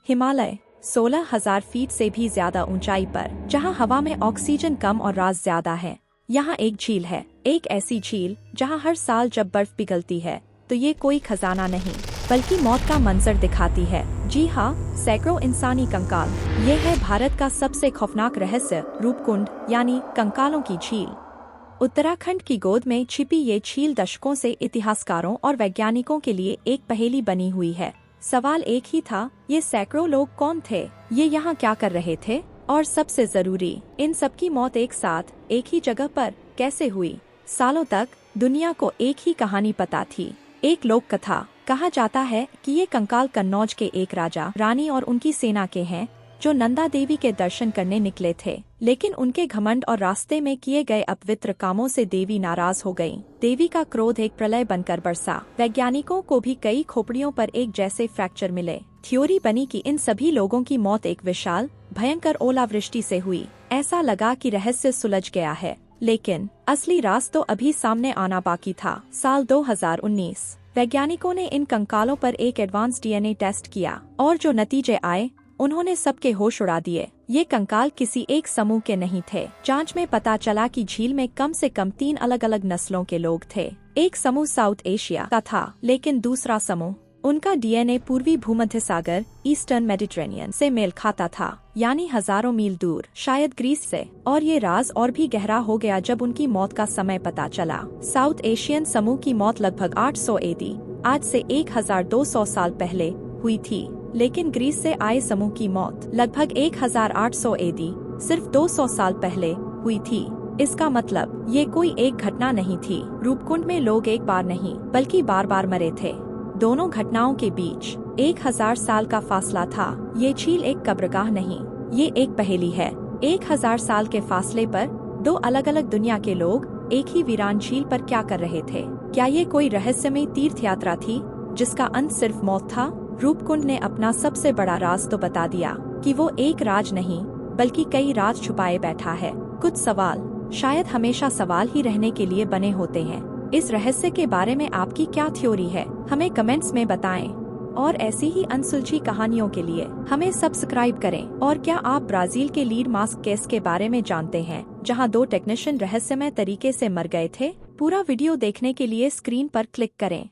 Himalaya 16,000 feet से भी ज्यादा ऊंचाई पर, जहां हवा में ऑक्सीजन कम और राज ज्यादा है। यहाँ एक झील है, एक ऐसी झील जहाँ हर साल जब बर्फ पिघलती है तो ये कोई खजाना नहीं बल्कि मौत का मंजर दिखाती है। जी हाँ, सैकड़ों इंसानी कंकाल। ये है भारत का सबसे खौफनाक रहस्य, रूपकुंड यानी कंकालों की झील। उत्तराखंड की गोद में छिपी ये झील दशकों से इतिहासकारों और वैज्ञानिकों के लिए एक पहेली बनी हुई है। सवाल एक ही था, ये सैकड़ों लोग कौन थे, ये यहाँ क्या कर रहे थे, और सबसे जरूरी, इन सबकी मौत एक साथ एक ही जगह पर कैसे हुई। सालों तक दुनिया को एक ही कहानी पता थी, एक लोक कथा। कहा जाता है कि ये कंकाल कन्नौज के एक राजा, रानी और उनकी सेना के हैं जो नंदा देवी के दर्शन करने निकले थे। लेकिन उनके घमंड और रास्ते में किए गए अपवित्र कामों से देवी नाराज हो गयी। देवी का क्रोध एक प्रलय बनकर बरसा। वैज्ञानिकों को भी कई खोपड़ियों पर एक जैसे फ्रैक्चर मिले। थ्योरी बनी कि इन सभी लोगों की मौत एक विशाल भयंकर ओलावृष्टि से हुई। ऐसा लगा कि रहस्य सुलझ गया है, लेकिन असली राज तो अभी सामने आना बाकी था। साल 2019 वैज्ञानिकों ने इन कंकालों पर एक एडवांस डीएनए टेस्ट किया और जो नतीजे आए उन्होंने सबके होश उड़ा दिए। ये कंकाल किसी एक समूह के नहीं थे। जांच में पता चला कि झील में कम से कम 3 अलग अलग नस्लों के लोग थे। एक समूह साउथ एशिया का था, लेकिन दूसरा समूह, उनका डीएनए पूर्वी भूमध्य सागर ईस्टर्न मेडिटेरेनियन से मेल खाता था, यानी हजारों मील दूर, शायद ग्रीस से। और ये राज और भी गहरा हो गया जब उनकी मौत का समय पता चला। साउथ एशियन समूह की मौत लगभग 800 एडी, आज से 1200 साल पहले हुई थी, लेकिन ग्रीस से आए समूह की मौत लगभग 1800 एडी, सिर्फ 200 साल पहले हुई थी। इसका मतलब ये कोई एक घटना नहीं थी। रूपकुंड में लोग एक बार नहीं बल्कि बार बार मरे थे। दोनों घटनाओं के बीच 1000 साल का फासला था। ये झील एक कब्रगाह नहीं, ये एक पहेली है। 1000 साल के फासले पर 2 अलग अलग दुनिया के लोग एक ही वीरान झील पर क्या कर रहे थे। क्या ये कोई रहस्यमय तीर्थ यात्रा थी जिसका अंत सिर्फ मौत था? रूपकुंड ने अपना सबसे बड़ा राज तो बता दिया कि वो एक राज नहीं बल्कि कई राज छुपाए बैठा है। कुछ सवाल शायद हमेशा सवाल ही रहने के लिए बने होते हैं। इस रहस्य के बारे में आपकी क्या थ्योरी है, हमें कमेंट्स में बताएं। और ऐसी ही अनसुलझी कहानियों के लिए हमें सब्सक्राइब करें। और क्या आप ब्राजील के लीड मास्क केस के बारे में जानते हैं, जहां 2 टेक्नीशियन रहस्यमय तरीके से मर गए थे? पूरा वीडियो देखने के लिए स्क्रीन पर क्लिक करें।